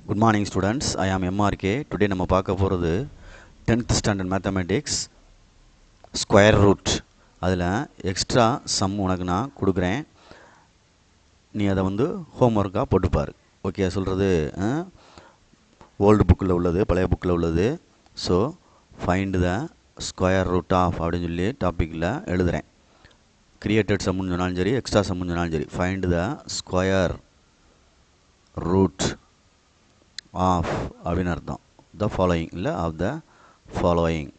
Good morning students, I am MRK. Today நம்ம பார்க்க போகிறது 10th standard mathematics square root. அதில் எக்ஸ்ட்ரா சம் உனக்கு நான் கொடுக்குறேன், நீ அதை வந்து ஹோம்ஒர்க்காக போட்டுப்பார். ஓகே, சொல்கிறது ஓல்டு புக்கில் உள்ளது, பழைய புக்கில் உள்ளது. So find the square root of அப்படின்னு சொல்லி டாப்பிக்கில் எழுதுகிறேன். கிரியேட்டட் சம்முன்னு சொன்னாலும் சரி, எக்ஸ்ட்ரா சம்முன்னு சொன்னாலும் சரி, find the square root of அப்படின்னு அர்த்தம். த ஃபாலோயிங் இல்லை ஆஃப் த ஃபாலோயிங்,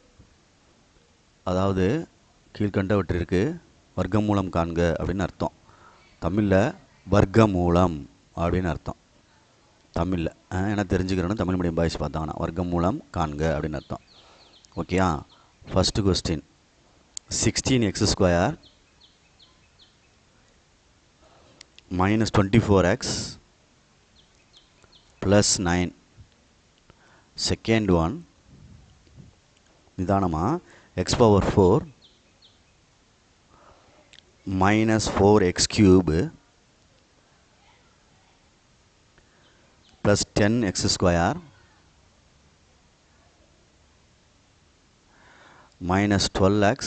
அதாவது கீழ்கண்டவற்றிற்கு வர்க்கமூலம் காண்க அப்படின்னு அர்த்தம். தமிழில் வர்க்கமூலம் அப்படின்னு அர்த்தம். தமிழில் ஏன்னா தெரிஞ்சுக்கிறோன்னு தமிழ் மீடியம் பாய்ஸ் பார்த்தாங்கன்னா வர்க்கமூலம் காண்க அப்படின்னு அர்த்தம். ஓகேயா? First question, 16x² minus 24x plus 9. Second one, நிதானமா, x power 4 minus 4x³ plus 10x² minus 12x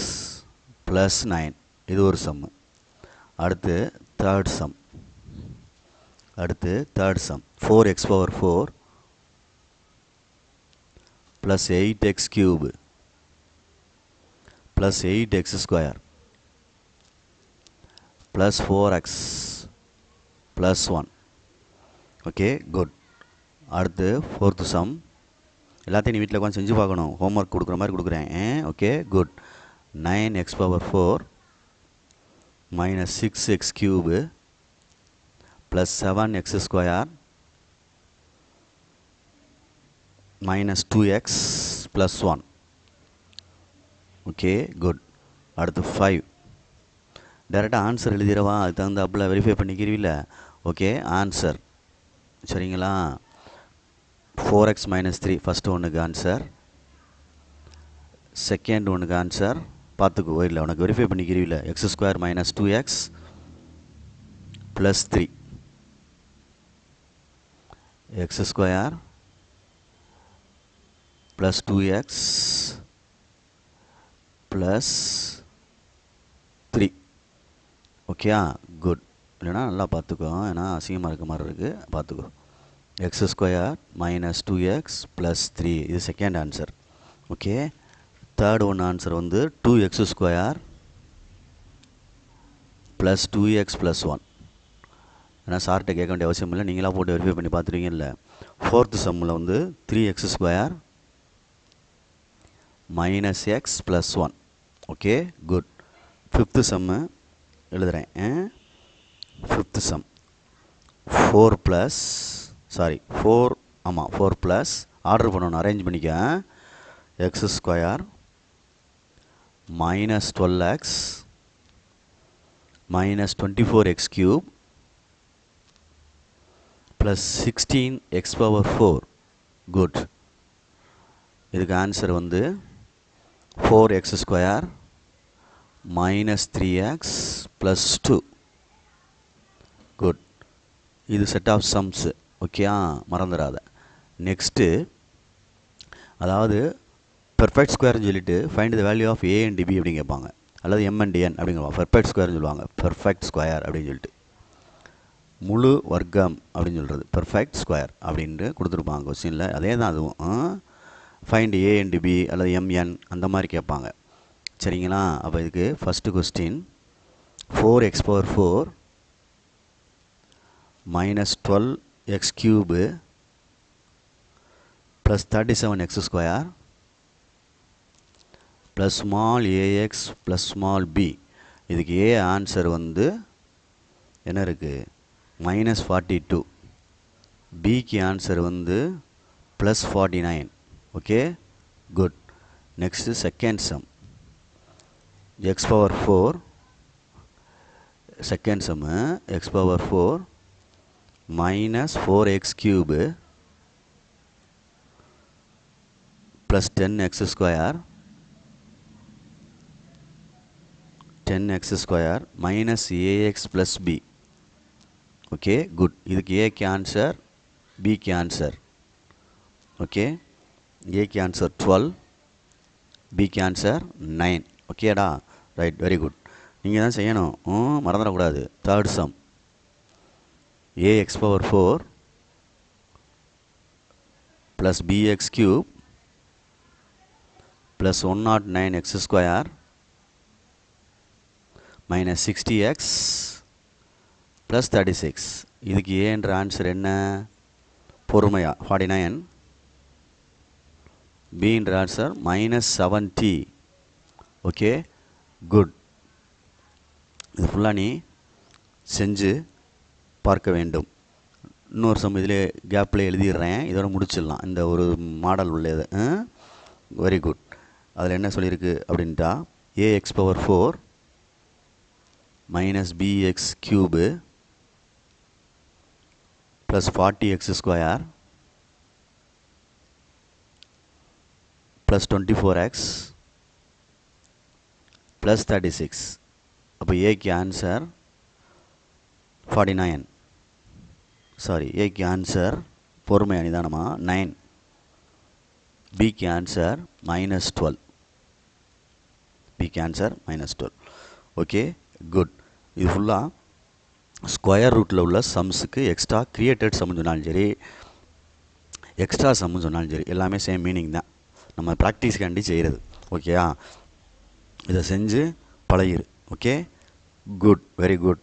plus 9. இது ஒரு சம்மு. அடுத்து third sum. 4x power 4 plus 8x³ plus 8x² plus 4x plus 1. Okay, good. அடுத்து ஃபோர்த்து சம். எல்லாத்தையும் நீ வீட்டில் உட்காந்து செஞ்சு பார்க்கணும், ஹோம்ஒர்க் கொடுக்குற மாதிரி கொடுக்குறேன். Okay, good. 9x power 4 minus 6x³ plus 7x² minus 2x plus 1. Okay, good. அடுத்து 5. டைரெக்டாக ஆன்சர் எழுதிடவா, அது தகுந்த அப்படில் வெரிஃபை பண்ணிக்கிறீங்கள? ஓகே, ஆன்சர் சரிங்களா? 4x minus 3 ஃபஸ்ட்டு ஒன்றுக்கு ஆன்சர், செகண்ட் ஒன்றுக்கு ஆன்சர் பார்த்துக்கோ. இல்லை உனக்கு verify பண்ணிக்கிறீங்கள? x² minus 2x plus 3, x² plus 2x plus 3. ஓகேயா? குட். இல்லைனா நல்லா பார்த்துக்கோ, ஏன்னா அசிங்கமாக இருக்க மாதிரி இருக்குது, பார்த்துக்கோ. x² minus 2x plus 3, இது second answer. Okay, third one answer வந்து 2x² plus 2x plus 1. ஏன்னா சார்கிட்ட கேட்க வேண்டிய அவசியம் இல்லை, நீங்களாக போட்டு வெரிஃபை பண்ணி பார்த்துருவீங்கல்ல. ஃபோர்த்து சம்மில் வந்து 3x² minus x plus 1. Okay, good. Fifth sum எழுதுகிறேன். ஃபிஃப்த்து சம் 4 ப்ளஸ் ஆர்டர் பண்ணணும், அரேஞ்ச் பண்ணிக்க. x² minus 12x minus 24x³ plus 16x power 4. Good. இதுக்கு ஆன்சர் வந்து 4x² minus 3x plus 2. Good. இது செட் ஆஃப் சம்ஸு. ஓகேயா? மறந்துடாத. Next, அதாவது perfect ஸ்கொயர்னு சொல்லிட்டு find the value of a and b அப்படின்னு கேட்பாங்க, அல்லது m and n அப்படிங்கிறவாங்க. பெர்ஃபெக்ட் ஸ்கொயர்னு சொல்லுவாங்க, பெர்ஃபெக்ட் ஸ்கொயர் அப்படின்னு சொல்லிட்டு, முழு வர்க்கம் அப்படின்னு சொல்கிறது பெர்ஃபெக்ட் ஸ்கொயர் அப்படின்ட்டு கொடுத்துருப்பாங்க கொஸ்டினில். அதே தான் அதுவும், ஃபைண்ட் a and b அல்லது mn அந்த மாதிரி கேட்பாங்க. சரிங்களா? அப்போ இதுக்கு first question 4x power 4 minus 12x³ plus 37x² plus small ax plus small b. இதுக்கு a ஆன்சர் வந்து என்ன இருக்குது? -42. பிக்கு ஆன்சர் வந்து +49. Okay, good. Next second sum, x power 4, second சம்மு x power 4 minus 4x³ plus 10x² minus ax plus b. Okay, good. இதுக்கு ஏக்கு answer, பிக்கு answer okay, ஏக்கு ஆன்சர் 12, பிக்கு ஆன்சர் 9. ஓகேடா, ரைட், வெரி குட். நீங்கள் தான் செய்யணும், மறந்துடக்கூடாது. Third sum, a x power 4 plus b x cube plus 109x square minus 60x plus 36. இதுக்கு ஏன்ற ஆன்சர் என்ன? பொறுமையா 49. பின்ற ஆன்சர் மைனஸ் 70. Okay, good. இது ஃபுல்லாக நீ செஞ்சு பார்க்க வேண்டும். இன்னொரு சம் இதிலே கேப்பில் எழுதிடுறேன், இதோட முடிச்சிடலாம் இந்த ஒரு மாடல் உள்ளது. Very good. அதில் என்ன சொல்லியிருக்கு அப்படின்ட்டா, a x power 4 minus b x cube plus 40x square plus 24x plus 36. அப்போ ஏக்கு ஆன்சர் 49. சாரி, ஏக்கு ஆன்சர் பொறுமையா நிதானமா 9. பிக்கு ஆன்சர் மைனஸ் 12. பிக்கு ஆன்சர் மைனஸ் 12. Okay, good. இது ஃபுல்லாக ஸ்கொயர் ரூட்டில் உள்ள சம்ஸுக்கு எக்ஸ்ட்ரா கிரியேட்டட் சம்னு சொன்னாலும் சரி, எக்ஸ்ட்ரா சம்னு சொன்னாலும் சரி, எல்லாமே சேம் மீனிங் தான். நம்ம ப்ராக்டிஸ்காண்டி செய்கிறது. ஓகேயா, இதை செஞ்சு பழகிரு. Okay, good, very good.